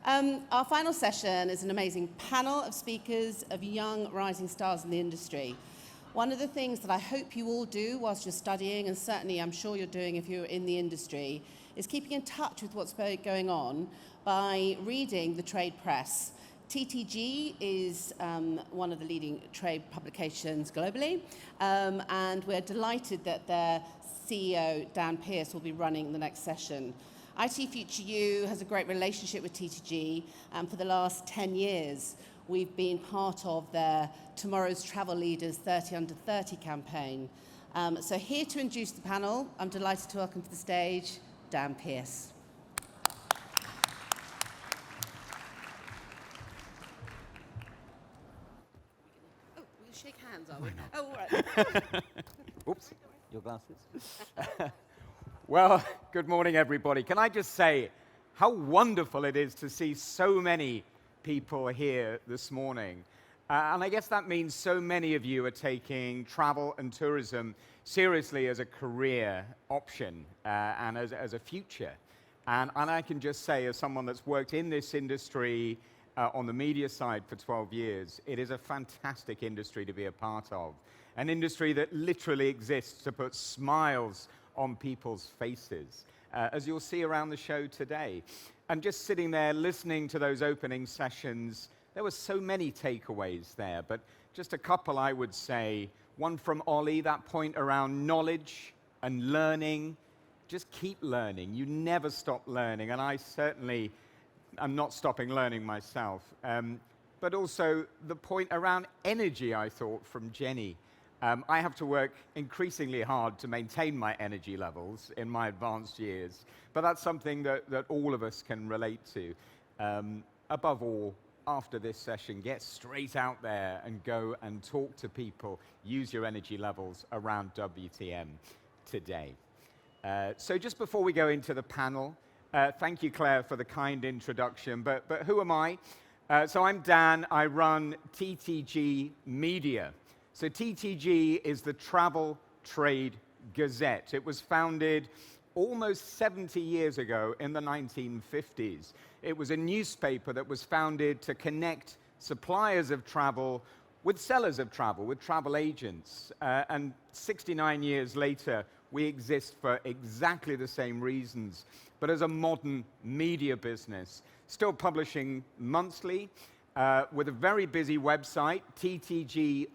Our final session is an amazing panel of speakers of young rising stars in the industry. One of the things that I hope you all do whilst you're studying, and certainly I'm sure you're doing if you're in the industry, is keeping in touch with what's going on by reading the trade press. TTG is one of the leading trade publications globally, and we're delighted that their CEO, Dan Pearce, will be running the next session. IT Future U has a great relationship with TTG, and for the last 10 years, we've been part of their Tomorrow's Travel Leaders 30 Under 30 campaign. So here to introduce the panel, I'm delighted to welcome to the stage Dan Pearce. Oh, we'll shake hands, are we? Oh, all right. Oops, your glasses. Well, good morning, everybody. Can I just say how wonderful it is to see so many people here this morning. And I guess that means so many of you are taking travel and tourism seriously as a career option and as a future. And I can just say, as someone that's worked in this industry on the media side for 12 years, it is a fantastic industry to be a part of. An industry that literally exists to put smiles on people's faces, as you'll see around the show today. And just sitting there listening to those opening sessions, there were so many takeaways there, but just a couple I would say. One from Ollie, that point around knowledge and learning. Just keep learning. You never stop learning, and I certainly am not stopping learning myself. But also the point around energy, I thought, from Jenny. I have to work increasingly hard to maintain my energy levels in my advanced years, but that's something that all of us can relate to. Above all, after this session, get straight out there and go and talk to people. Use your energy levels around WTM today. So just before we go into the panel, thank you, Claire, for the kind introduction, but who am I? So I'm Dan. I run TTG Media. So TTG is the Travel Trade Gazette. It was founded almost 70 years ago in the 1950s. It was a newspaper that was founded to connect suppliers of travel with sellers of travel, with travel agents. And 69 years later, we exist for exactly the same reasons, but as a modern media business, still publishing monthly, with a very busy website, ttgmedia.com.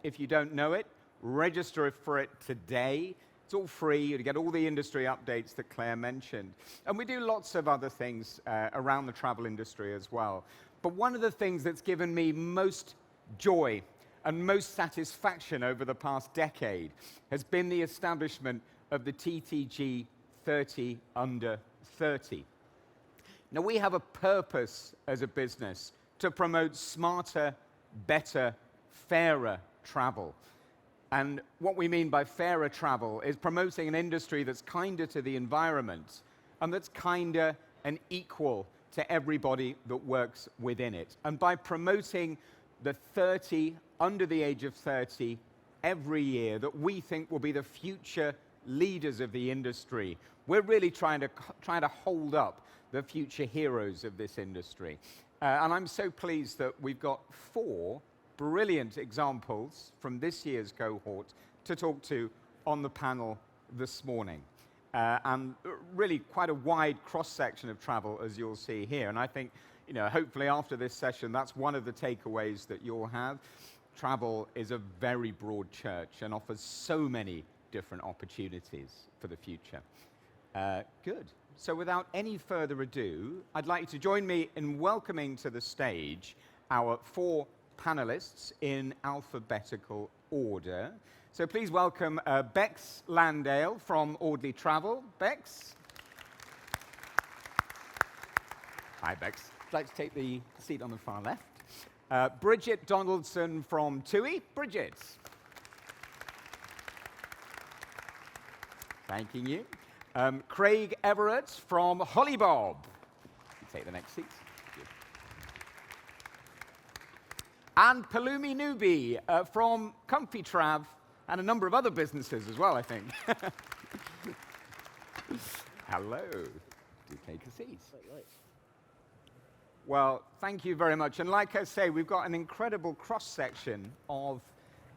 If you don't know it, register for it today. It's all free. You get all the industry updates that Claire mentioned. And we do lots of other things around the travel industry as well. But one of the things that's given me most joy and most satisfaction over the past decade has been the establishment of the TTG 30 Under 30. Now, we have a purpose as a business to promote smarter, better, fairer travel. And what we mean by fairer travel is promoting an industry that's kinder to the environment and that's kinder and equal to everybody that works within it. And by promoting the 30 under the age of 30 every year that we think will be the future leaders of the industry, we're really trying to hold up the future heroes of this industry. And I'm so pleased that we've got 4 brilliant examples from this year's cohort to talk to on the panel this morning. And really quite a wide cross-section of travel, as you'll see here. And I think, hopefully after this session, that's one of the takeaways that you'll have. Travel is a very broad church and offers so many different opportunities for the future. Good. So without any further ado, I'd like you to join me in welcoming to the stage our 4 panelists in alphabetical order. So please welcome Bex Landale from Audley Travel. Bex. Hi, Bex. I'd like to take the seat on the far left. Bridget Donaldson from TUI. Bridget. Thanking you. Craig Everett from Holibob. Take the next seat. And Pelumi Nubi from Comfy Trav and a number of other businesses as well, I think. Hello. Do take a seat. Well, thank you very much. And like I say, we've got an incredible cross-section of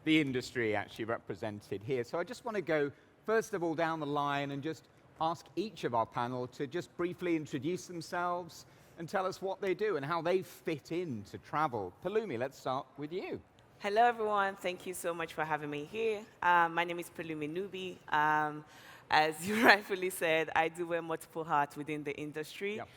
the industry actually represented here. So I just want to go, first of all, down the line and just ask each of our panel to just briefly introduce themselves and tell us what they do and how they fit into travel. Pelumi, let's start with you. Hello, everyone. Thank you so much for having me here. My name is Pelumi Nubi. As you rightfully said, I do wear multiple hats within the industry. Yep.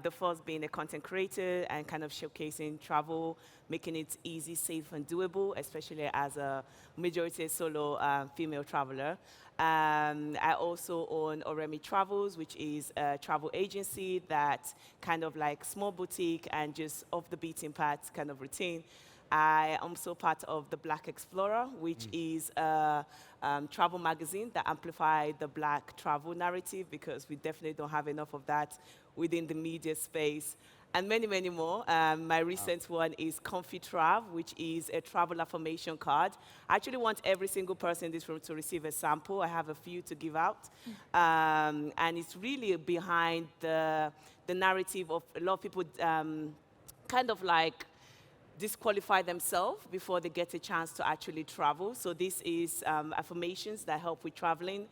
The first being a content creator and kind of showcasing travel, making it easy, safe, and doable, especially as a majority solo female traveler. I also own Oremi Travels, which is a travel agency that kind of like small boutique and just off the beaten path kind of routine. I am also part of the Black Explorer, which is a travel magazine that amplifies the Black travel narrative, because we definitely don't have enough of that within the media space. And many, many more. My recent one is Comfy Trav, which is a travel affirmation card. I actually want every single person in this room to receive a sample. I have a few to give out. And it's really behind the narrative of a lot of people kind of like disqualify themselves before they get a chance to actually travel. So this is affirmations that help with traveling.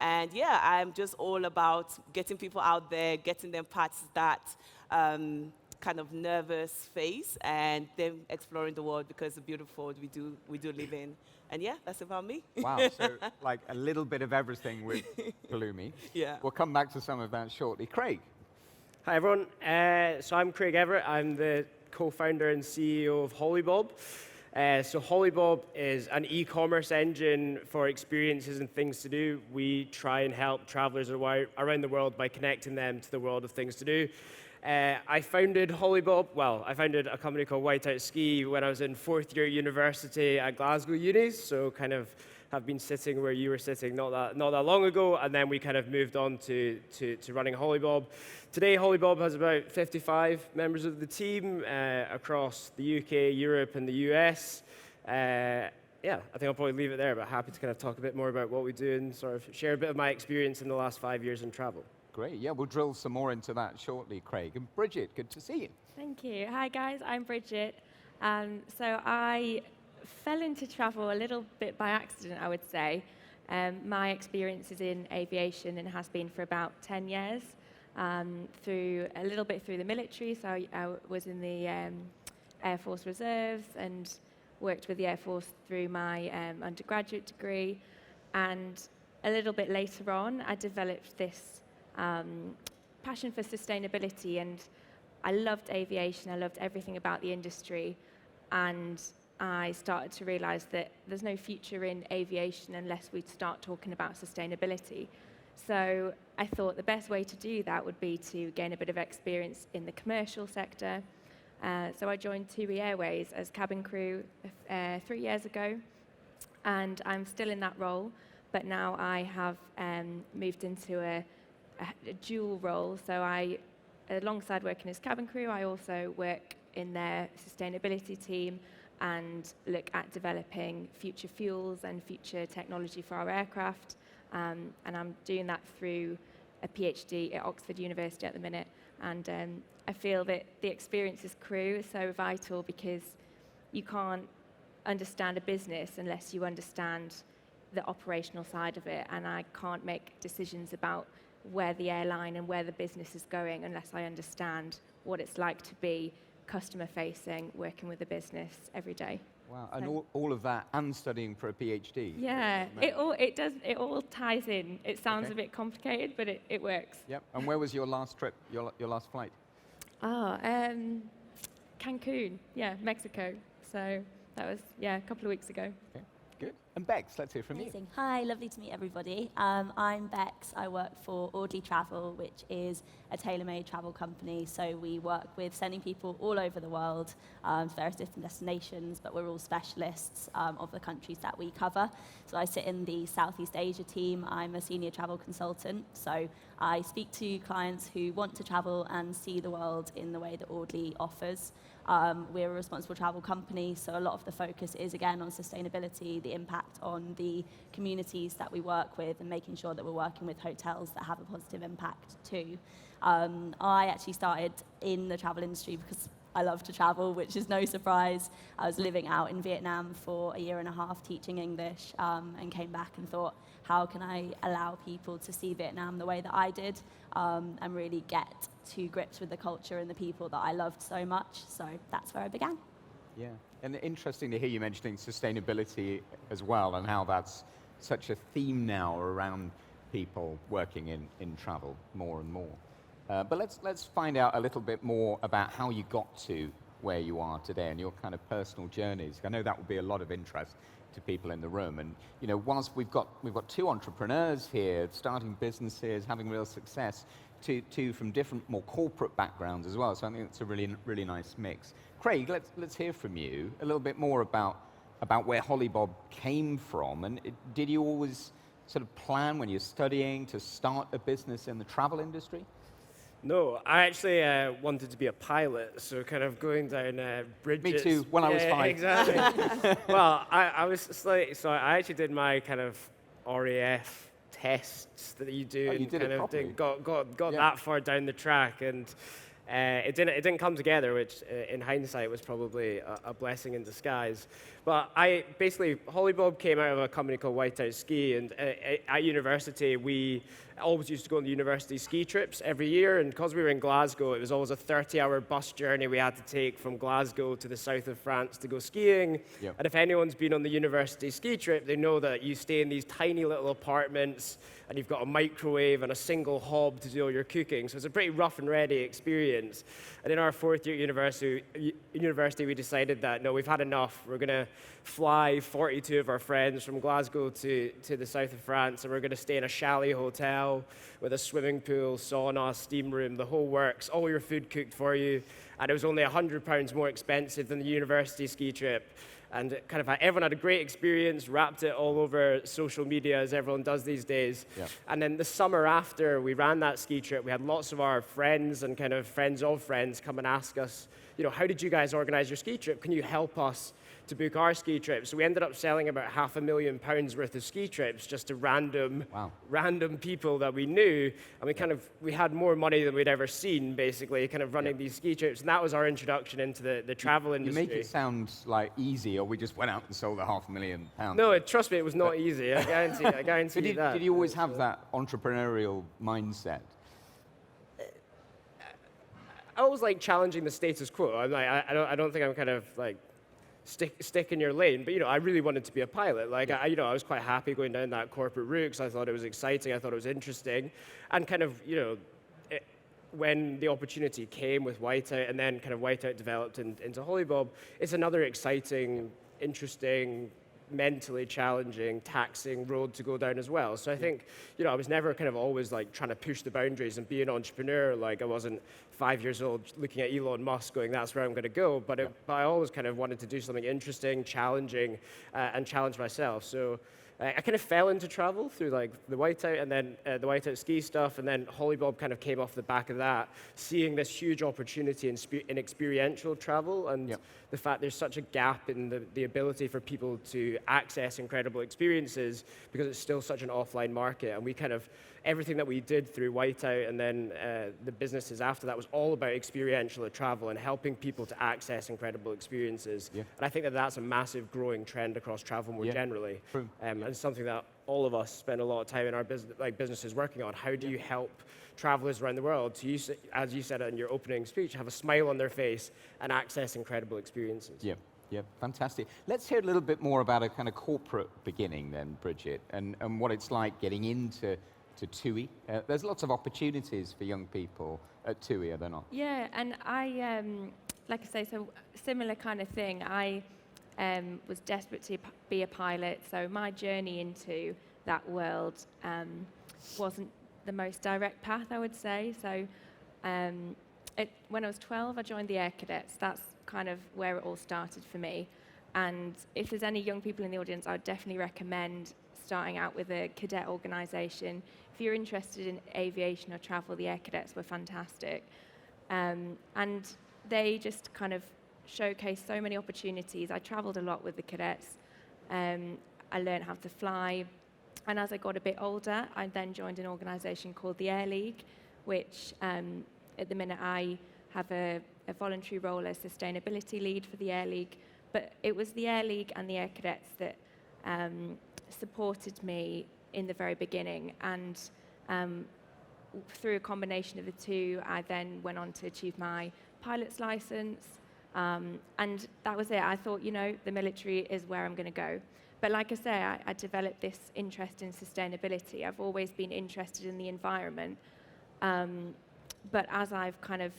And yeah, I'm just all about getting people out there, getting them past that kind of nervous phase, and them exploring the world, because the beautiful world we do live in. And yeah, that's about me. Wow, so like a little bit of everything with Pelumi. Yeah. We'll come back to some of that shortly. Craig. Hi, everyone. So I'm Craig Everett. I'm the co-founder and CEO of Holibob. So Holibob is an e-commerce engine for experiences and things to do. We try and help travelers around the world by connecting them to the world of things to do. I founded Holibob, I founded a company called Whiteout Ski when I was in fourth year university at Glasgow Unis, so kind of have been sitting where you were sitting not that long ago, and then we kind of moved on to running Holibob. Today, Holibob has about 55 members of the team across the UK, Europe, and the US. I think I'll probably leave it there, but happy to kind of talk a bit more about what we do and sort of share a bit of my experience in the last 5 years in travel. Great. Yeah, we'll drill some more into that shortly, Craig. And Bridget, good to see you. Thank you. Hi, guys. I'm Bridget. So I fell into travel a little bit by accident, I would say. My experience is in aviation and has been for about 10 years, through the military. So I was in the Air Force Reserves and worked with the Air Force through my undergraduate degree. And a little bit later on, I developed this passion for sustainability, and I loved aviation. I loved everything about the industry, and I started to realize that there's no future in aviation unless we start talking about sustainability. So I thought the best way to do that would be to gain a bit of experience in the commercial sector. So I joined TUI Airways as cabin crew 3 years ago, and I'm still in that role, but now I have moved into a dual role. So alongside working as cabin crew, I also work in their sustainability team and look at developing future fuels and future technology for our aircraft. And I'm doing that through a PhD at Oxford University at the minute. And I feel that the experience as crew is so vital, because you can't understand a business unless you understand the operational side of it. And I can't make decisions about where the airline and where the business is going unless I understand what it's like to be customer-facing, working with a business every day. Wow, and all of that and studying for a PhD. Yeah, it all ties in. It sounds a bit complicated, but it works. Yep. And where was your last trip, your last flight? Cancun, Mexico. So that was, a couple of weeks ago. Okay, good. And Bex, let's hear from Amazing. Hi, lovely to meet everybody. I'm Bex. I work for Audley Travel, which is a tailor-made travel company. So we work with sending people all over the world to various different destinations, but we're all specialists of the countries that we cover. So I sit in the Southeast Asia team. I'm a senior travel consultant. So I speak to clients who want to travel and see the world in the way that Audley offers. We're a responsible travel company, so a lot of the focus is, again, on sustainability, the impact impact on the communities that we work with and making sure that we're working with hotels that have a positive impact too. I actually started in the travel industry because I love to travel, which is no surprise. I was living out in Vietnam for a year and a half teaching English, and came back and thought, how can I allow people to see Vietnam the way that I did, and really get to grips with the culture and the people that I loved so much. So that's where I began. Yeah, and interesting to hear you mentioning sustainability as well, and how that's such a theme now around people working in travel more and more. But let's find out a little bit more about how you got to where you are today and your kind of personal journeys. I know that will be a lot of interest to people in the room. And you know, whilst we've got two entrepreneurs here starting businesses, having real success, two from different, more corporate backgrounds as well. So I think it's a really nice mix. Craig, let's hear from you a little bit more about where Holibob came from. And did you always sort of plan when you're studying to start a business in the travel industry? No, I actually wanted to be a pilot, so kind of going down Bridget's... Me too, when I was 5. Exactly. Well, I was slightly... So I actually did my kind of RAF tests that you do. Oh, you did kind it of properly. got that far down the track, and it didn't come together, which in hindsight was probably a blessing in disguise. But Holibob came out of a company called Whiteout Ski, and at university we always used to go on the university ski trips every year, and because we were in Glasgow, it was always a 30-hour bus journey we had to take from Glasgow to the south of France to go skiing. Yep. And if anyone's been on the university ski trip, they know that you stay in these tiny little apartments, and you've got a microwave and a single hob to do all your cooking. So it's a pretty rough and ready experience. And in our 4th year at university, we decided that, no, we've had enough. We're going to fly 42 of our friends from Glasgow to the south of France, and we're going to stay in a chalet hotel with a swimming pool, sauna, steam room, the whole works, all your food cooked for you. And it was only £100 more expensive than the university ski trip. And kind of everyone had a great experience, wrapped it all over social media, as everyone does these days. Yeah. And then the summer after we ran that ski trip, we had lots of our friends and kind of friends of friends come and ask us, you know, how did you guys organize your ski trip? Can you help us to book our ski trip? So we ended up selling about £500,000 worth of ski trips just to random people that we knew. And we had more money than we'd ever seen, basically, kind of running these ski trips. And that was our introduction into the travel industry. You make it sound like easy, or we just went out and sold £500,000. No, trust me, it was not easy. I guarantee you that. Did you always have that entrepreneurial mindset? I always like challenging the status quo. I don't think I'm kind of like stick in your lane, but I really wanted to be a pilot. I was quite happy going down that corporate route because I thought it was exciting, I thought it was interesting, and kind of when the opportunity came with Whiteout, and then kind of Whiteout developed into Holibob, it's another exciting, interesting, mentally challenging, taxing road to go down as well. So I think, I was never kind of always like trying to push the boundaries and be an entrepreneur. Like I wasn't 5 years old looking at Elon Musk going, that's where I'm going to go. But I always kind of wanted to do something interesting, challenging, and challenge myself. So I kind of fell into travel through like the Whiteout and then the Whiteout ski stuff, and then Holibob kind of came off the back of that, seeing this huge opportunity in experiential travel, and the fact there's such a gap in the ability for people to access incredible experiences because it's still such an offline market. And we kind of, everything that we did through Whiteout and then the businesses after that was all about experiential travel and helping people to access incredible experiences. Yeah. And I think that that's a massive growing trend across travel more generally. True. And something that all of us spend a lot of time in our businesses working on. How do you help travelers around the world to, as you said in your opening speech, have a smile on their face and access incredible experiences? Yeah, fantastic. Let's hear a little bit more about a kind of corporate beginning then, Bridget, and what it's like getting into TUI. There's lots of opportunities for young people at TUI, are there not? Yeah, and I, like I say, so similar kind of thing. I was desperate to be a pilot, so my journey into that world wasn't the most direct path, I would say. So when I was 12, I joined the Air Cadets. That's kind of where it all started for me. And if there's any young people in the audience, I would definitely recommend starting out with a cadet organisation. If you're interested in aviation or travel, the Air Cadets were fantastic. And they just kind of showcased so many opportunities. I travelled a lot with the cadets. I learned how to fly. And as I got a bit older, I then joined an organisation called the Air League, which at the minute I have a voluntary role as sustainability lead for the Air League. But it was the Air League and the Air Cadets that supported me in the very beginning. And through a combination of the two, I then went on to achieve my pilot's license. And that was it. I thought, the military is where I'm going to go. But like I say, I developed this interest in sustainability. I've always been interested in the environment. But as I've kind of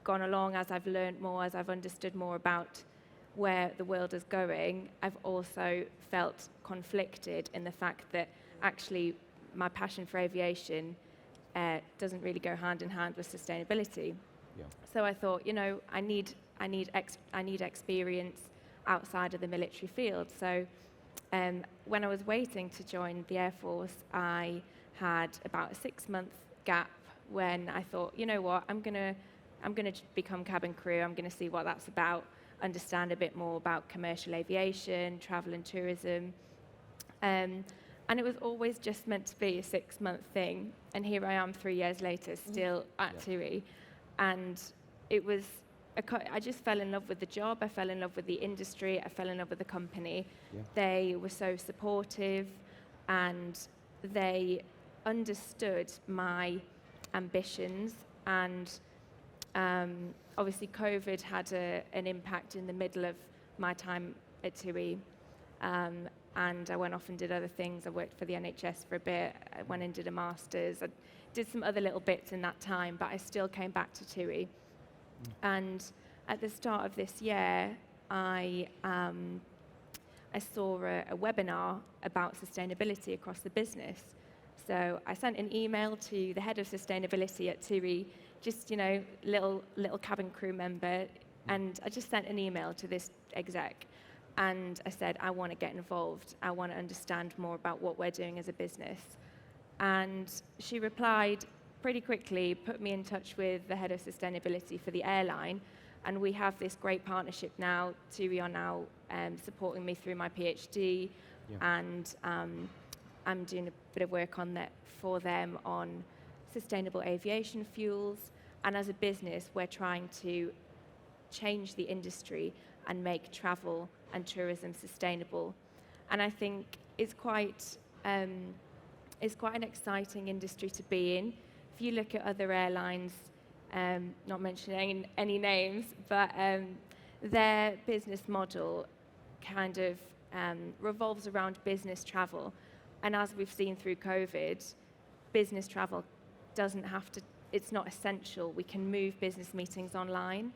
gone along, as I've learned more, as I've understood more about where the world is going, I've also felt conflicted in the fact that actually my passion for aviation doesn't really go hand in hand with sustainability. Yeah. So I thought, I need experience outside of the military field. So when I was waiting to join the Air Force, I had about a 6-month gap when I thought, you know what, I'm gonna become cabin crew. I'm gonna see what that's about, understand a bit more about commercial aviation, travel and tourism. And it was always just meant to be a 6-month thing. And here I am 3 years later, still at TUI. And it was, I just fell in love with the job. I fell in love with the industry. I fell in love with the company. Yeah. They were so supportive, and they understood my ambitions. And obviously COVID had an impact in the middle of my time at TUI. And I went off and did other things. I worked for the NHS for a bit. I went and did a master's. I did some other little bits in that time, but I still came back to TUI. And at the start of this year, I saw a webinar about sustainability across the business. So I sent an email to the head of sustainability at TUI, just, little cabin crew member, and I just sent an email to this exec. And I said, I want to get involved. I want to understand more about what we're doing as a business. And she replied pretty quickly, put me in touch with the head of sustainability for the airline. And we have this great partnership now. TUI are now supporting me through my PhD. Yeah. And I'm doing a bit of work on that for them on sustainable aviation fuels. And as a business, we're trying to change the industry and make travel and tourism sustainable. And I think it's quite an exciting industry to be in. If you look at other airlines, not mentioning any names, but their business model kind of revolves around business travel. And as we've seen through COVID, business travel it's not essential. We can move business meetings online,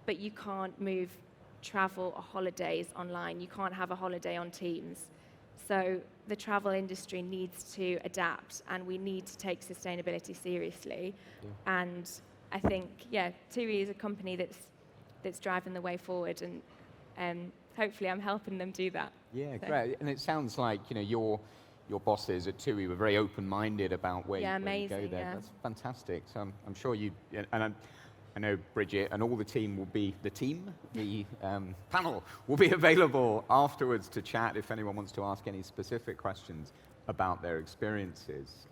but you can't move travel or holidays online. You can't have a holiday on Teams. So the travel industry needs to adapt, and we need to take sustainability seriously. Yeah. And I think, TUI is a company that's driving the way forward, and hopefully I'm helping them do that. Yeah, so. Great. And it sounds like your bosses at TUI were very open-minded about where you go there. Yeah. That's fantastic. So I'm sure you, and I know Bridget and all the team the panel will be available afterwards to chat if anyone wants to ask any specific questions about their experiences.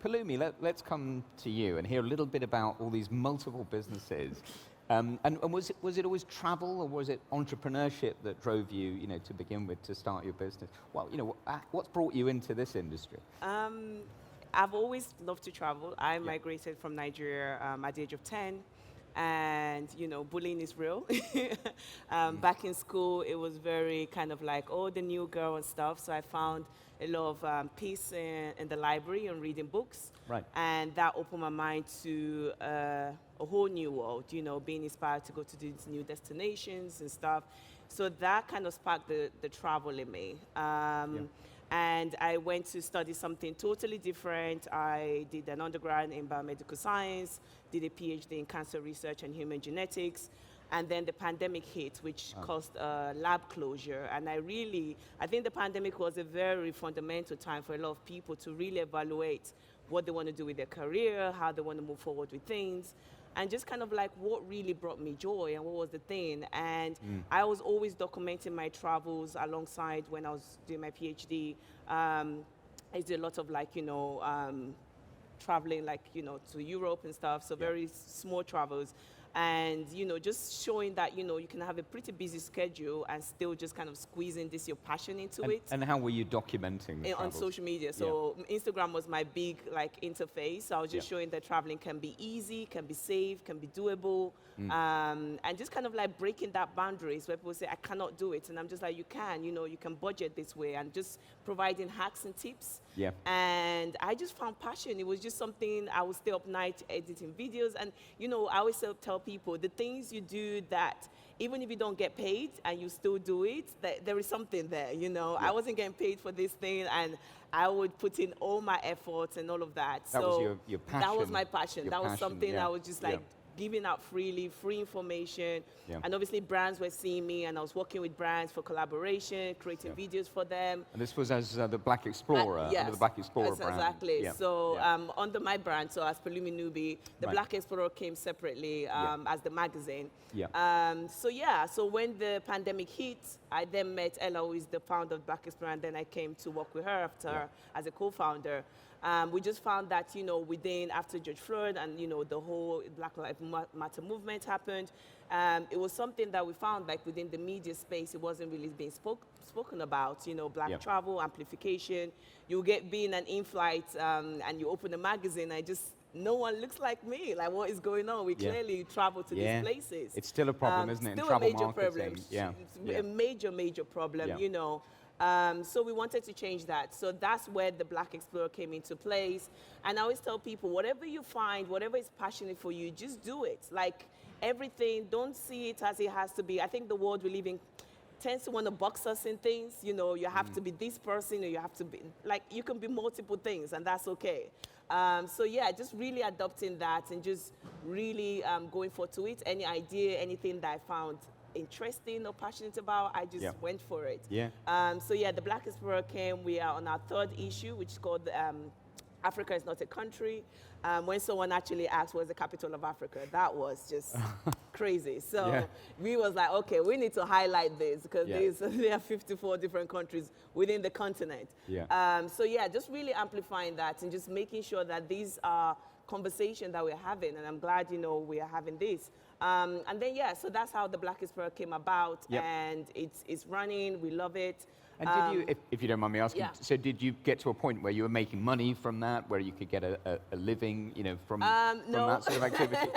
Pelumi, let's come to you and hear a little bit about all these multiple businesses. And was it always travel, or was it entrepreneurship that drove you, to begin with, to start your business? Well, what's brought you into this industry? I've always loved to travel. I migrated from Nigeria at the age of 10. And, bullying is real. Back in school, it was very kind of like, the new girl and stuff. So I found a lot of peace in the library and reading books. Right. And that opened my mind to a whole new world, being inspired to go to these new destinations and stuff. So that kind of sparked the travel in me. And I went to study something totally different. I did an undergrad in biomedical science, did a PhD in cancer research and human genetics, and then the pandemic hit, which caused lab closure. And I think the pandemic was a very fundamental time for a lot of people to really evaluate what they want to do with their career, how they want to move forward with things. and just kind of like what really brought me joy and what was the thing. And I was always documenting my travels alongside when I was doing my PhD. I did a lot of like, traveling like, to Europe and stuff, so very small travels. And, just showing that, you can have a pretty busy schedule and still just kind of squeezing your passion into it. And how were you documenting the On travels? social media. So Instagram was my big interface. So I was just showing that traveling can be easy, can be safe, can be doable, and just kind of like breaking that boundaries where people say, I cannot do it. And I'm just like, you can, you can budget this way, and just providing hacks and tips. Yeah. And I just found passion. It was just something, I would stay up night editing videos. And, I always tell people the things you do that even if you don't get paid and you still do it, there is something there, I wasn't getting paid for this thing, and I would put in all my efforts and all of that. That was your passion. That was my passion. That was something I was just like, giving out freely, free information. Yeah. And obviously brands were seeing me, and I was working with brands for collaboration, creating videos for them. And this was as the Black Explorer, yes, under the Black Explorer brand. Exactly. Yeah. So under my brand, so as Pelumi Nubi, the Black Explorer came separately as the magazine. Yeah. So when the pandemic hit, I then met Ella, who is the founder of Black Explorer, and then I came to work with her after as a co-founder. We just found that, after George Floyd and, the whole Black Lives Matter movement happened, it was something that we found, like, within the media space, it wasn't really being spoken about, Black travel, amplification. You get being an in-flight and you open a magazine, no one looks like me. Like, what is going on? We clearly travel to these places. It's still a problem, isn't it, in still travel a major marketing? problem. A major problem, Yeah. So we wanted to change that. So that's where the Black Explorer came into place. And I always tell people, whatever you find, whatever is passionate for you, just do it. Like, everything, don't see it as it has to be. I think the world we live in tends to want to box us in things. You have to be this person, or you have to be, like, you can be multiple things, and that's okay. Just really adopting that and just really going for to it. Any idea, anything that I found interesting or passionate about, I just went for it. Yeah. The Black Explorer came. We are on our third issue, which is called Africa is Not a Country. When someone actually asked what's the capital of Africa, that was just crazy. So we was like, okay, we need to highlight this because there are 54 different countries within the continent. Yeah. Just really amplifying that and just making sure that these are conversations that we're having, and I'm glad, we are having this. So that's how the Black Explorer came about, and it's running. We love it. And did you, if you don't mind me asking, so did you get to a point where you were making money from that, where you could get a living, from that sort of activity?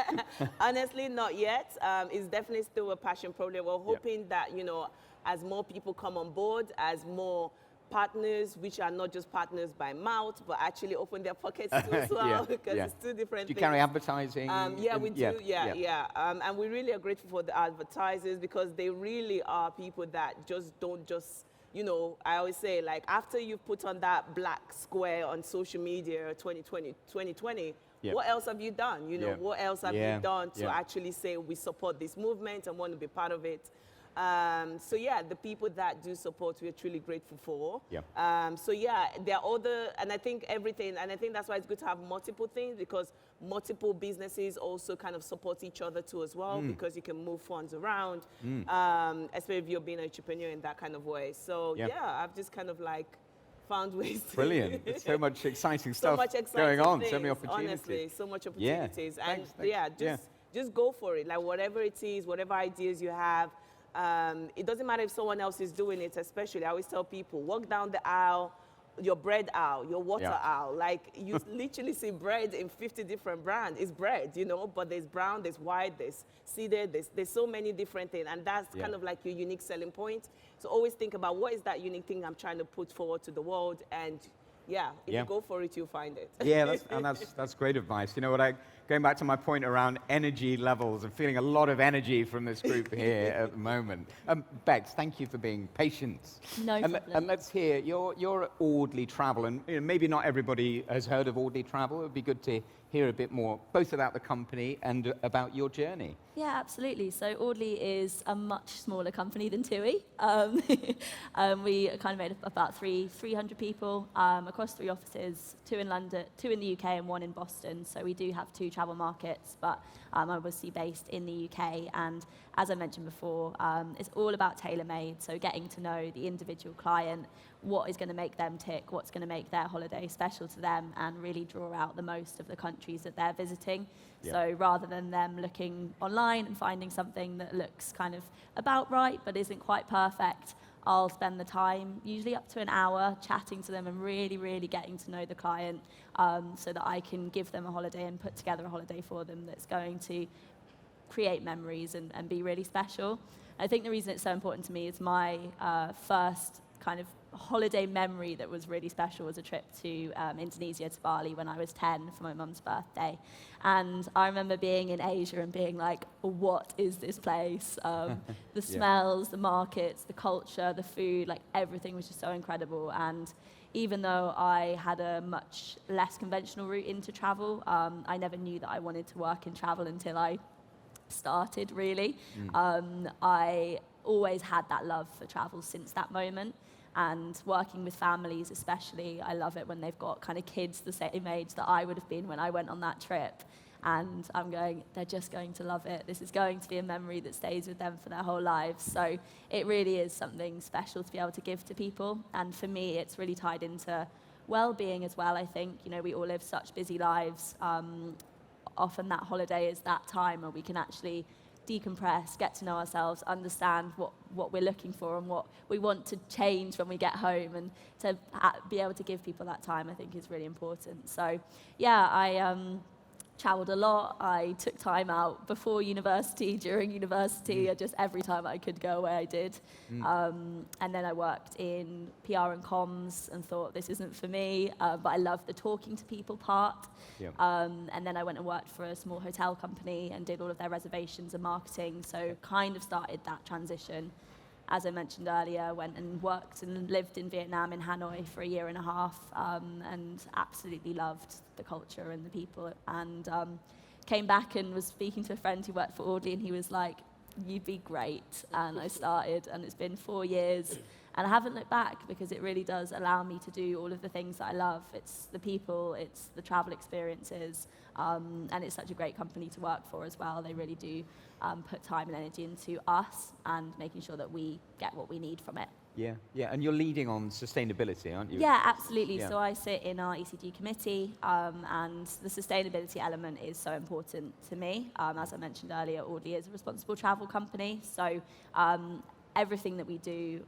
Honestly, not yet. It's definitely still a passion project. We're hoping that, as more people come on board, as more partners, which are not just partners by mouth, but actually open their pockets too as well, because it's two different things. Do you carry advertising? We do, and we really are grateful for the advertisers, because they really are people that don't just, I always say, like, after you've put on that black square on social media 2020, what else have you done? What else have you done to actually say we support this movement and want to be part of it? The people that do support, we're truly grateful for. There are other, and I think everything, and I think that's why it's good to have multiple things, because multiple businesses also kind of support each other too as well, because you can move funds around, especially if you're being an entrepreneur in that kind of way. So I've just kind of like found ways to... Brilliant. There's so much exciting stuff exciting going on, things, so many opportunities. Honestly, so much opportunities. Thanks. Just go for it. Like, whatever it is, whatever ideas you have, it doesn't matter if someone else is doing it, especially. I always tell people, walk down the aisle, your bread aisle, your water aisle. Like, you literally see bread in 50 different brands. It's bread, but there's brown, there's white, there's seeded, there's so many different things. And that's kind of like your unique selling point. So always think about, what is that unique thing I'm trying to put forward to the world? And if you go for it, you'll find it. That's great advice. You know what, going back to my point around energy levels, I'm feeling a lot of energy from this group here at the moment. Bex, thank you for being patient. No problem. And let's hear, you're at Audley Travel, and maybe not everybody has heard of Audley Travel. It would be good to hear a bit more, both about the company and about your journey. Yeah, absolutely. So Audley is a much smaller company than TUI. We kind of made up about 300 people across across 3 offices, 2 in London, 2 in the UK and 1 in Boston. So we do have 2 travel markets, but I'm obviously based in the UK. And as I mentioned before, it's all about tailor-made. So getting to know the individual client, what is going to make them tick, what's going to make their holiday special to them, and really draw out the most of the countries that they're visiting. Yeah. So rather than them looking online and finding something that looks kind of about right but isn't quite perfect, I'll spend the time, usually up to an hour, chatting to them and really, really getting to know the client, so that I can give them a holiday and put together a holiday for them that's going to create memories and be really special. I think the reason it's so important to me is my first kind of holiday memory that was really special was a trip to Indonesia, to Bali, when I was 10 for my mum's birthday. And I remember being in Asia and being like, what is this place? The smells, the markets, the culture, the food, like everything was just so incredible. And even though I had a much less conventional route into travel, I never knew that I wanted to work in travel until I started, really. I always had that love for travel since that moment. And working with families especially, I love it when they've got kind of kids the same age that I would have been when I went on that trip. And I'm going, they're just going to love it. This is going to be a memory that stays with them for their whole lives. So it really is something special to be able to give to people. And for me, it's really tied into well-being as well, I think. You know, we all live such busy lives. Often that holiday is that time where we can actually decompress, get to know ourselves, understand what we're looking for and what we want to change when we get home, and to be able to give people that time, I think, is really important. So yeah, I traveled a lot. I took time out before university, during university, just every time I could go away I did. And then I worked in PR and comms and thought, this isn't for me, but I love the talking to people part. And then I went and worked for a small hotel company and did all of their reservations and marketing, so kind of started that transition. As I mentioned earlier, went and worked and lived in Vietnam, in Hanoi, for 1.5 years, and absolutely loved the culture and the people. And came back and was speaking to a friend who worked for Audley, and he was like, you'd be great. And I started, and it's been 4 years. And I haven't looked back, because it really does allow me to do all of the things that I love. It's the people, it's the travel experiences, and it's such a great company to work for as well. They really do put time and energy into us and making sure that we get what we need from it. Yeah, and you're leading on sustainability, aren't you? Yeah, absolutely. Yeah. So I sit in our ECG committee, and the sustainability element is so important to me. As I mentioned earlier, Audley is a responsible travel company, so everything that we do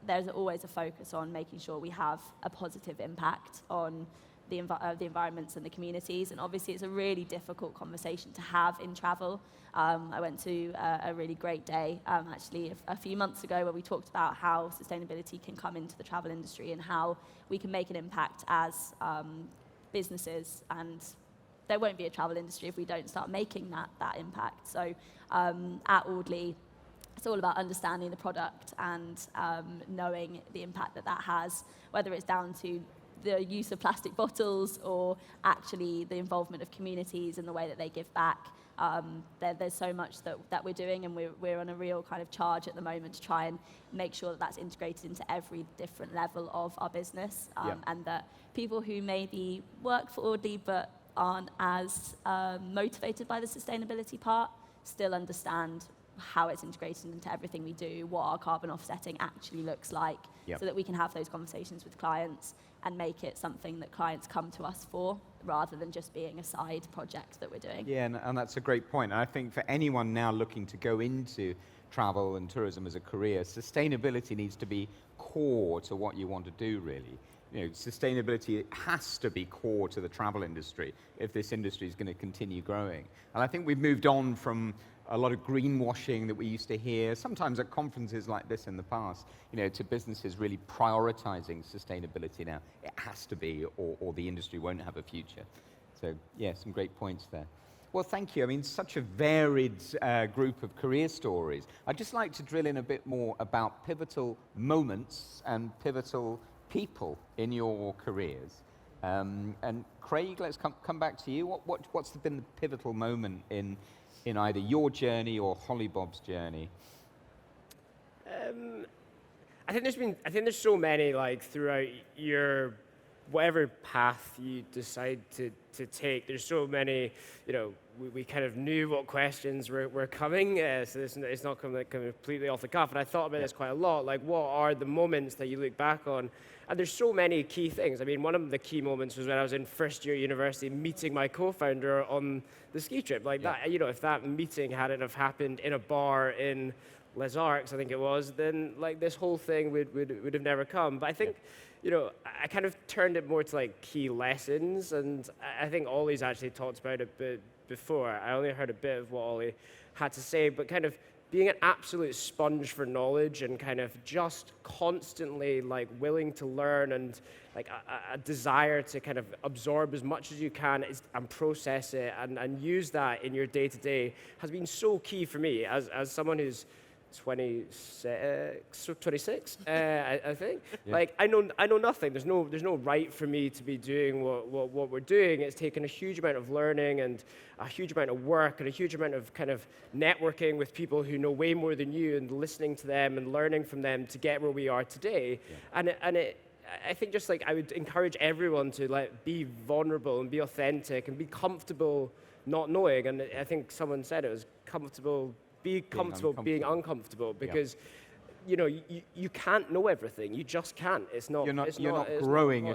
there's always a focus on making sure we have a positive impact on the environments and the communities. And obviously it's a really difficult conversation to have in travel. I went to a really great day actually a few months ago, where we talked about how sustainability can come into the travel industry and how we can make an impact as businesses. And there won't be a travel industry if we don't start making that impact. So at Audley, it's all about understanding the product and knowing the impact that has, whether it's down to the use of plastic bottles or actually the involvement of communities and the way that they give back. There's so much that we're doing, and we're on a real kind of charge at the moment to try and make sure that that's integrated into every different level of our business, and that people who maybe work for Audley but aren't as motivated by the sustainability part still understand how it's integrated into everything we do, what our carbon offsetting actually looks like, so that we can have those conversations with clients and make it something that clients come to us for, rather than just being a side project that we're doing. Yeah, and that's a great point. And I think for anyone now looking to go into travel and tourism as a career, sustainability needs to be core to what you want to do, really. You know, sustainability has to be core to the travel industry if this industry is going to continue growing. And I think we've moved on from a lot of greenwashing that we used to hear, sometimes at conferences like this in the past, to businesses really prioritizing sustainability now. It has to be, or the industry won't have a future. So, yeah, some great points there. Well, thank you. I mean, such a varied group of career stories. I'd just like to drill in a bit more about pivotal moments and pivotal people in your careers. And Craig, let's come back to you. What's been the pivotal moment in either your journey or Holibob's journey? I think there's so many, like, throughout your whatever path you decide to take, there's so many, we kind of knew what questions were coming, so it's not coming completely off the cuff, and I thought about this quite a lot, like what are the moments that you look back on? And there's so many key things. I mean, one of the key moments was when I was in first year university meeting my co-founder on the ski trip. Like that, if that meeting hadn't have happened in a bar in Les Arcs, I think it was, then like this whole thing would have never come. But I think, I kind of turned it more to like key lessons, and I think Ollie's actually talked about it a bit before. I only heard a bit of what Ollie had to say, but kind of being an absolute sponge for knowledge and kind of just constantly like willing to learn and like a desire to kind of absorb as much as you can and process it and use that in your day-to-day has been so key for me as someone who's 26, I think. Yeah. Like I know nothing. There's no right for me to be doing what we're doing. It's taken a huge amount of learning and a huge amount of work and a huge amount of kind of networking with people who know way more than you and listening to them and learning from them to get where we are today. Yeah. I think just like I would encourage everyone to like be vulnerable and be authentic and be comfortable not knowing. And I think someone said it was comfortable. Be comfortable being uncomfortable because, you can't know everything. You just can't. It's not. You're not growing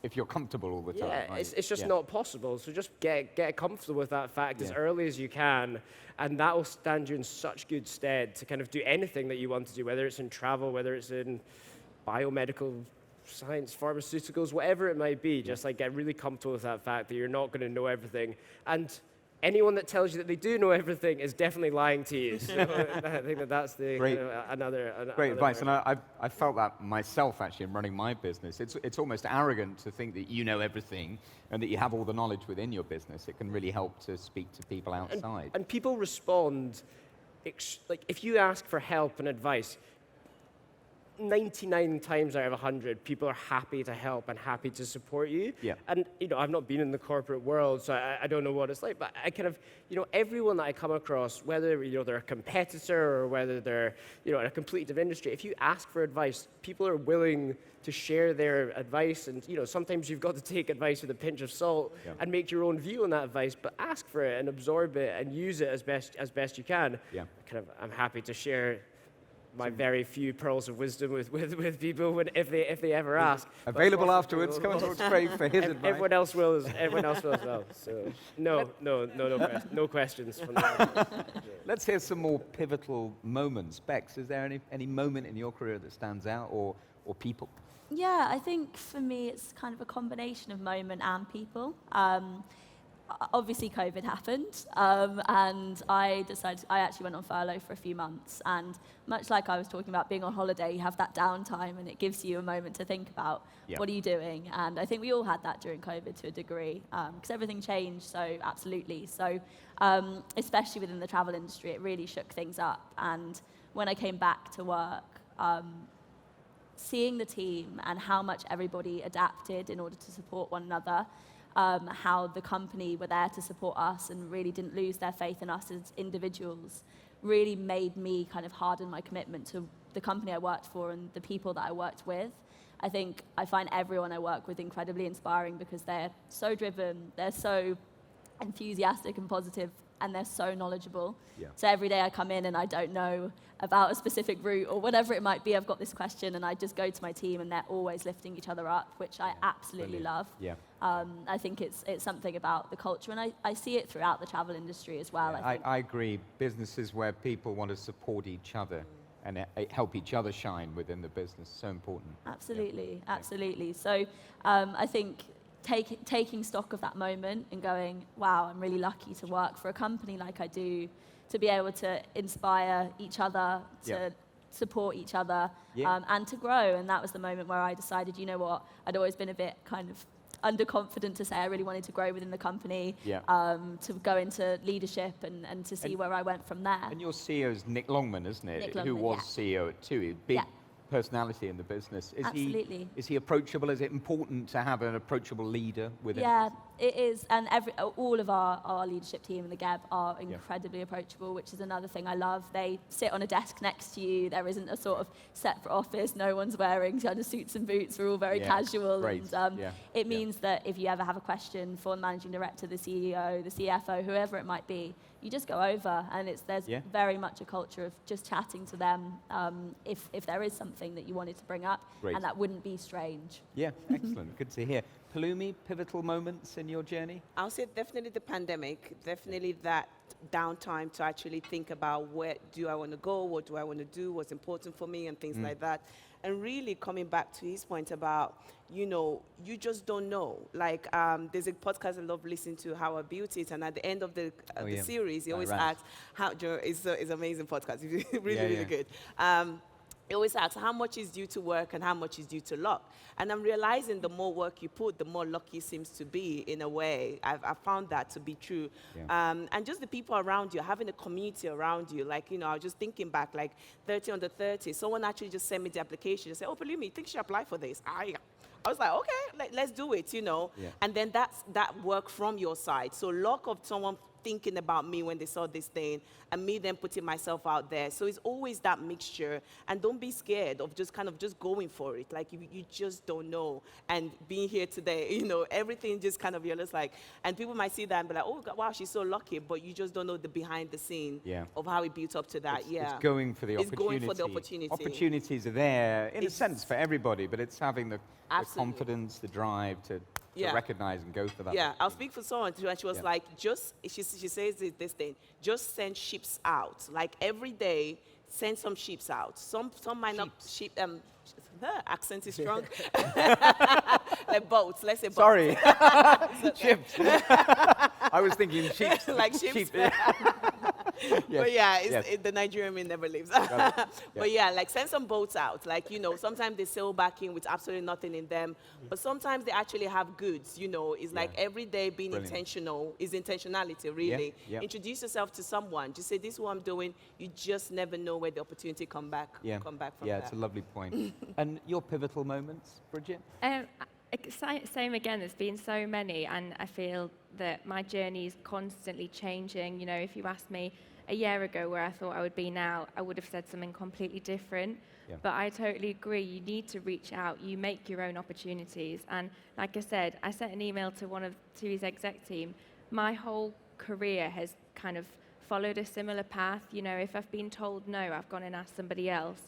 if you're comfortable all the time. Yeah, right? it's just not possible. So just get comfortable with that fact as early as you can, and that will stand you in such good stead to kind of do anything that you want to do, whether it's in travel, whether it's in biomedical science, pharmaceuticals, whatever it might be. Just like get really comfortable with that fact that you're not going to know everything, and anyone that tells you that they do know everything is definitely lying to you. So I think that's the great, another great advice. And I felt that myself actually in running my business. It's almost arrogant to think that you know everything and that you have all the knowledge within your business. It can really help to speak to people outside. And people respond, like if you ask for help and advice, 99 times out of 100, people are happy to help and happy to support you. Yeah. And, I've not been in the corporate world, so I don't know what it's like, but I kind of, everyone that I come across, whether, they're a competitor or whether they're, in a completely different industry, if you ask for advice, people are willing to share their advice. And, sometimes you've got to take advice with a pinch of salt and make your own view on that advice, but ask for it and absorb it and use it as best you can. Yeah. I'm happy to share my very few pearls of wisdom with people if they ever ask. Available afterwards. Come and talk to Craig for his advice. Everyone else will as well. So no questions from that. Let's hear some more pivotal moments. Bex, is there any moment in your career that stands out or people? Yeah, I think for me it's kind of a combination of moment and people. Obviously COVID happened, and I actually went on furlough for a few months, and much like I was talking about being on holiday, you have that downtime and it gives you a moment to think about what are you doing, and I think we all had that during COVID to a degree, because everything changed, so absolutely. So especially within the travel industry, it really shook things up, and when I came back to work, seeing the team and how much everybody adapted in order to support one another, how the company were there to support us and really didn't lose their faith in us as individuals, really made me kind of harden my commitment to the company I worked for and the people that I worked with. I think I find everyone I work with incredibly inspiring because they're so driven, they're so enthusiastic and positive, and they're so knowledgeable. Yeah. So every day I come in and I don't know about a specific route or whatever it might be, I've got this question and I just go to my team and they're always lifting each other up, which I absolutely love. Yeah. I think it's something about the culture, and I see it throughout the travel industry as well. Yeah, I agree. Businesses where people want to support each other and help each other shine within the business, so important. Absolutely, absolutely. So I think taking stock of that moment and going, wow, I'm really lucky to work for a company like I do, to be able to inspire each other, to support each other, and to grow. And that was the moment where I decided, you know what, I'd always been a bit kind of underconfident to say I really wanted to grow within the company, to go into leadership and to see where I went from there. And your CEO is Nick Longman, isn't it? Nick Longman, who was CEO at TUI. Big personality in the business. Absolutely. Is he approachable? Is it important to have an approachable leader within? Yeah, it is. And all of our leadership team in the GEB are incredibly approachable, which is another thing I love. They sit on a desk next to you. There isn't a sort of separate office. No one's wearing kind of suits and boots. We're all very casual. Great. And it means that if you ever have a question for the managing director, the CEO, the CFO, whoever it might be, you just go over, and there's very much a culture of just chatting to them if there is something that you wanted to bring up, and that wouldn't be strange. Yeah, excellent. Good to hear. Pelumi, pivotal moments in your journey? I'll say definitely the pandemic, definitely that downtime to actually think about where do I want to go, what do I want to do, what's important for me, and things like that. And really coming back to his point about, you just don't know. Like, there's a podcast I love listening to, How I Built It, and at the end of the series, he always asks, it's an amazing podcast, it's really good. He always asks, how much is due to work and how much is due to luck? And I'm realizing the more work you put, the more lucky seems to be, in a way. I've found that to be true. And just the people around you, having a community around you. Like, I was just thinking back, like 30 under 30, someone actually just sent me the application and said, oh, Pelumi, you think you should apply for this? I was like, okay, let's do it, And then that work from your side. So luck of someone thinking about me when they saw this thing, and me then putting myself out there. So it's always that mixture, and don't be scared of just going for it. Like, you just don't know. And being here today, everything just kind of, you're just like, and people might see that and be like, oh, God, wow, she's so lucky, but you just don't know the behind the scene of how it built up to that. It's going for the opportunity. It's going for the opportunity. Opportunities are there, in a sense, for everybody, but it's having the confidence, the drive to recognize and go for that. Yeah, I'll speak for someone too, and she was like, she says this thing, just send ships out. Like, every day, send some ships out. Some might not ship, her accent is strong. Like boats, let's say boats. Sorry. Ships. I was thinking sheep. Like ships. Sheep. But the Nigerian mean never leaves. But like, send some boats out. Like, sometimes they sail back in with absolutely nothing in them. But sometimes they actually have goods, It's like every day being intentional is intentionality, really. Introduce yourself to someone. Just say, this is what I'm doing. You just never know where the opportunity come back from that. It's a lovely point. And your pivotal moments, Bridget? Same again, there's been so many, and I feel that my journey is constantly changing. If you asked me a year ago where I thought I would be now, I would have said something completely different. But I totally agree, you need to reach out, you make your own opportunities. And like I said, I sent an email to his exec team. My whole career has kind of followed a similar path. If I've been told no, I've gone and asked somebody else.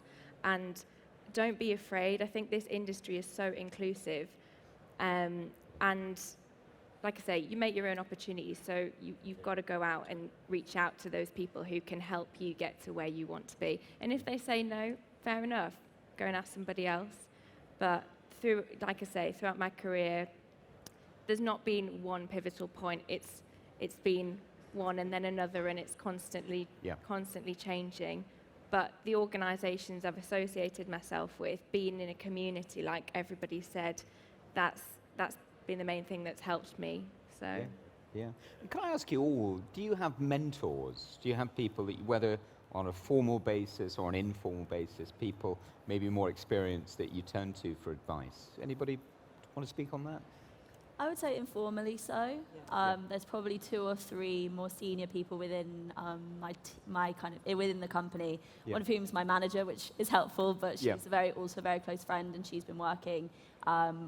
And don't be afraid. I think this industry is so inclusive. And like I say, you make your own opportunities, so you've got to go out and reach out to those people who can help you get to where you want to be. And if they say no, fair enough, go and ask somebody else. But like I say, throughout my career, there's not been one pivotal point. It's been one and then another, and it's constantly changing. But the organisations I've associated myself with, being in a community, like everybody said, that's been the main thing that's helped me. So. Yeah. Can I ask you all, do you have mentors? Do you have people that, whether on a formal basis or an informal basis, people maybe more experienced that you turn to for advice? Anybody want to speak on that? I would say informally so. There's probably 2 or 3 more senior people within my kind of within the company. One of whom is my manager, which is helpful, but she's also a very close friend, and she's been working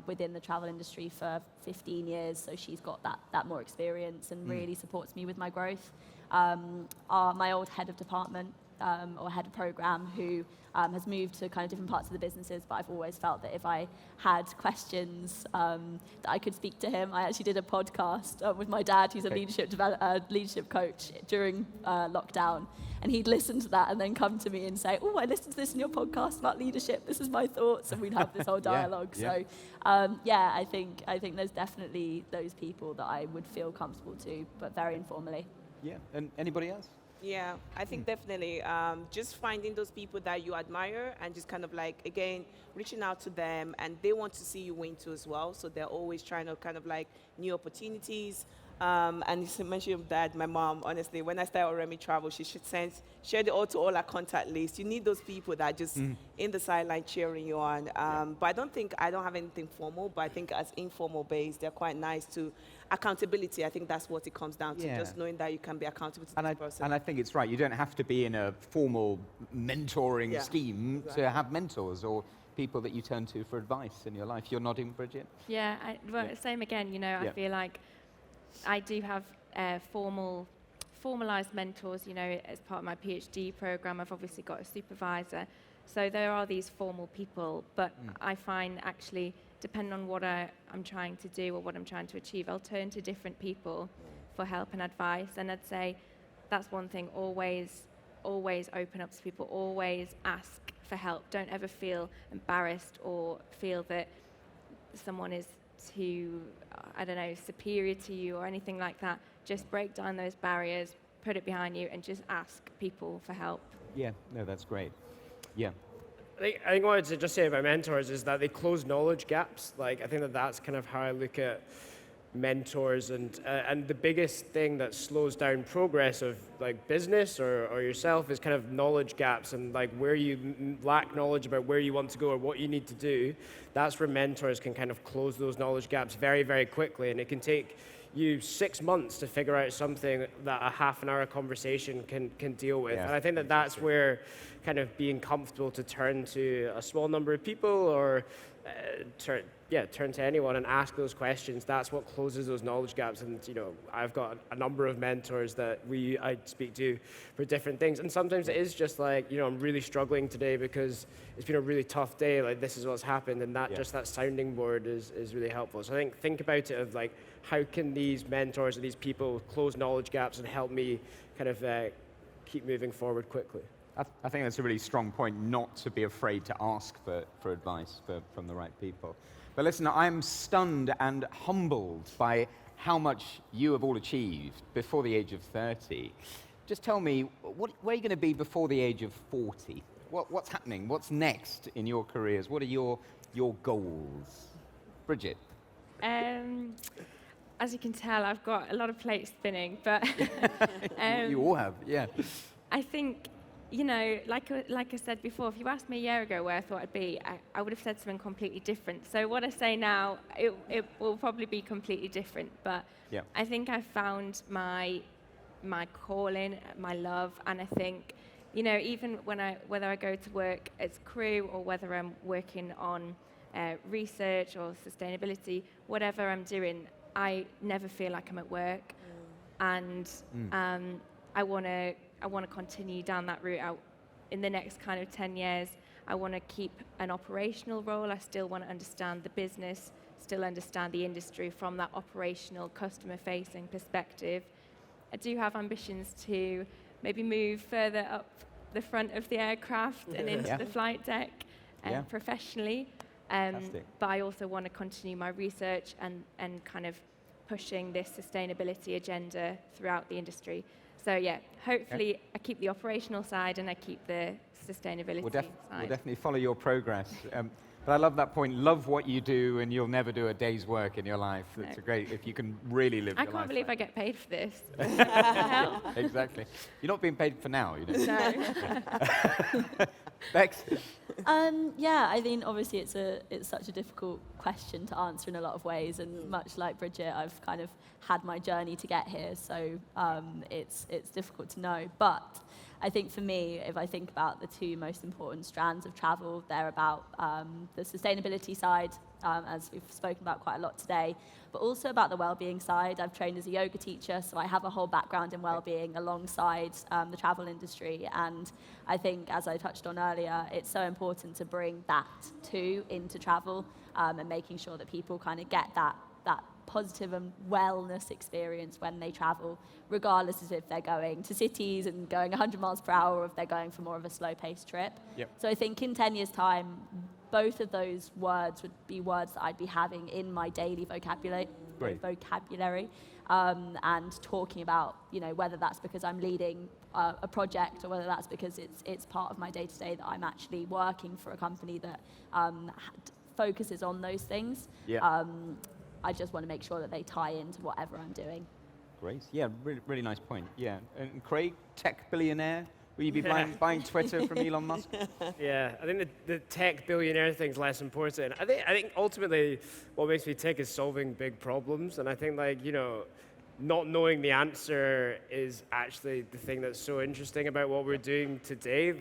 within the travel industry for 15 years, so she's got that more experience and really supports me with my growth. My old head of department or head of program, who has moved to kind of different parts of the businesses, but I've always felt that if I had questions that I could speak to him. I actually did a podcast with my dad, who's a leadership coach, during lockdown, and he'd listen to that and then come to me and say, oh, I listened to this in your podcast about leadership, this is my thoughts, and we'd have this whole dialogue. So I think there's definitely those people that I would feel comfortable to, but very informally. Yeah, and anybody else? Yeah, I think definitely just finding those people that you admire and just kind of like, again, reaching out to them, and they want to see you win too as well. So they're always trying to kind of like new opportunities. And you mentioned that my mom, honestly, when I started Remy Travel, she should share it all to all our contact lists. You need those people that are just in the sideline cheering you on. But I don't have anything formal, but I think as informal based, they're quite nice to accountability. I think that's what it comes down to, just knowing that you can be accountable to this person. And I think it's right. You don't have to be in a formal mentoring scheme to have mentors or people that you turn to for advice in your life. You're nodding, Bridget? Yeah, same again. I feel like I do have formalized mentors. As part of my PhD program, I've obviously got a supervisor. So there are these formal people, but I find actually, depending on what I'm trying to do or what I'm trying to achieve, I'll turn to different people for help and advice. And I'd say that's one thing, always open up to people, always ask for help. Don't ever feel embarrassed or feel that someone is too, superior to you or anything like that. Just break down those barriers, put it behind you, and just ask people for help. Yeah, no, that's great. Yeah. I think what I wanted to just say about mentors is that they close knowledge gaps. I think that's kind of how I look at mentors, and the biggest thing that slows down progress of business or yourself is kind of knowledge gaps, and where you lack knowledge about where you want to go or what you need to do. That's where mentors can kind of close those knowledge gaps very, very quickly, and it can take you 6 months to figure out something that a half an hour conversation can deal with. And I think that's where kind of being comfortable to turn to a small number of people or turn to anyone and ask those questions. That's what closes those knowledge gaps. And I've got a number of mentors that I speak to for different things. And sometimes it is just I'm really struggling today because it's been a really tough day. This is what's happened, and just that sounding board is really helpful. So I think about it of how can these mentors or these people close knowledge gaps and help me kind of keep moving forward quickly. I think that's a really strong point, not to be afraid to ask for advice from the right people. But listen, I'm stunned and humbled by how much you have all achieved before the age of 30. Just tell me, where are you going to be before the age of 40? What's happening? What's next in your careers? What are your goals? Bridget? As you can tell, I've got a lot of plates spinning, but you all have, yeah. I think, like I said before, if you asked me a year ago where I thought I'd be, I would have said something completely different. So what I say now, it will probably be completely different. But I think I've found my calling, my love, and I think, even whether I go to work as crew or whether I'm working on research or sustainability, whatever I'm doing, I never feel like I'm at work, and I want to continue down that route. In the next kind of 10 years, I want to keep an operational role. I still want to understand the business, still understand the industry from that operational, customer-facing perspective. I do have ambitions to maybe move further up the front of the aircraft and into the flight deck professionally. But I also want to continue my research and kind of pushing this sustainability agenda throughout the industry. So hopefully I keep the operational side and I keep the sustainability side. We'll definitely follow your progress. But I love that point. Love what you do, and you'll never do a day's work in your life. It's great if you can really live your life. I can't believe I get paid for this. Exactly. You're not being paid for now, No. Bex? I think obviously it's such a difficult question to answer in a lot of ways, and much like Bridget, I've kind of had my journey to get here, so it's difficult to know. But I think for me, if I think about the two most important strands of travel, they're about the sustainability side, as we've spoken about quite a lot today, but also about the well-being side. I've trained as a yoga teacher, so I have a whole background in well-being alongside the travel industry. And I think, as I touched on earlier, it's so important to bring that too into travel, and making sure that people kind of get that positive and wellness experience when they travel, regardless of if they're going to cities and going 100 miles per hour or if they're going for more of a slow-paced trip. So I think in 10 years' time, both of those words would be words that I'd be having in my daily vocabulary, and talking about, whether that's because I'm leading a project or whether that's because it's part of my day-to-day that I'm actually working for a company that focuses on those things. I just want to make sure that they tie into whatever I'm doing. Great. Yeah, really, really nice point. Yeah. And Craig, tech billionaire, will you be buying Twitter from Elon Musk? Yeah, I think the tech billionaire thing's less important. I think ultimately what makes me tick is solving big problems, and I think not knowing the answer is actually the thing that's so interesting about what we're doing today.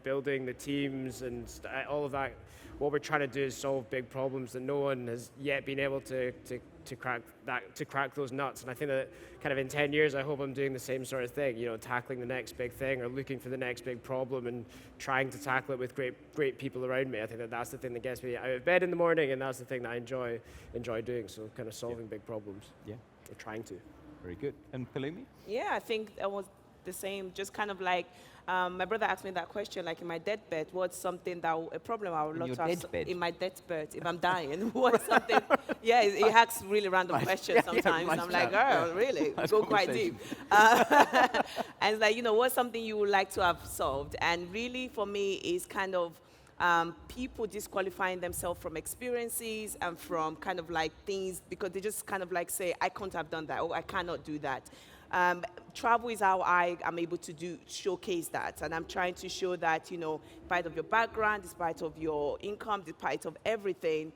Building the teams and all of that. What we're trying to do is solve big problems that no one has yet been able to crack those nuts. And I think that kind of in 10 years, I hope I'm doing the same sort of thing, tackling the next big thing or looking for the next big problem and trying to tackle it with great people around me. I think that that's the thing that gets me out of bed in the morning, and that's the thing that I enjoy doing. So kind of solving big problems. Yeah. Or trying to. Very good. And Pelumi? Yeah, I think that was the same, just kind of like, my brother asked me that question, like in my deathbed, what's something a problem I would love to have in my deathbed if I'm dying? What's something, yeah, he asks really random questions sometimes. I'm like, oh, really? Go quite deep. And it's like, what's something you would like to have solved? And really for me is kind of people disqualifying themselves from experiences and from kind of like things because they just kind of like say, I can't have done that or I cannot do that. Travel is how I am able to showcase that, and I'm trying to show that, despite of your background, despite of your income, despite of everything,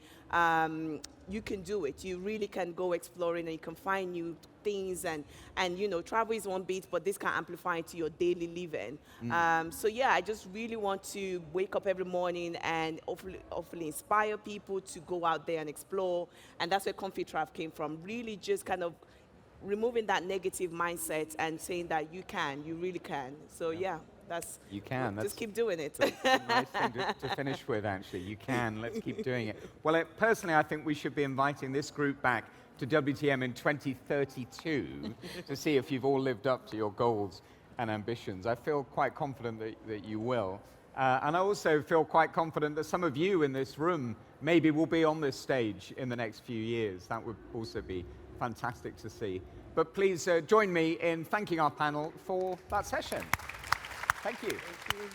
you can do it. You really can go exploring and you can find new things, and travel is one bit, but this can amplify into your daily living. So yeah, I just really want to wake up every morning and hopefully inspire people to go out there and explore, and that's where Comfy Trav came from. Really just kind of removing that negative mindset and saying that you really can. So yeah, you can. Just keep doing it. That's a nice thing to finish with, actually. You can. Let's keep doing it. Well, personally, I think we should be inviting this group back to WTM in 2032 to see if you've all lived up to your goals and ambitions. I feel quite confident that you will. And I also feel quite confident that some of you in this room maybe will be on this stage in the next few years. That would also be fantastic to see. But please join me in thanking our panel for that session. Thank you. Thank you.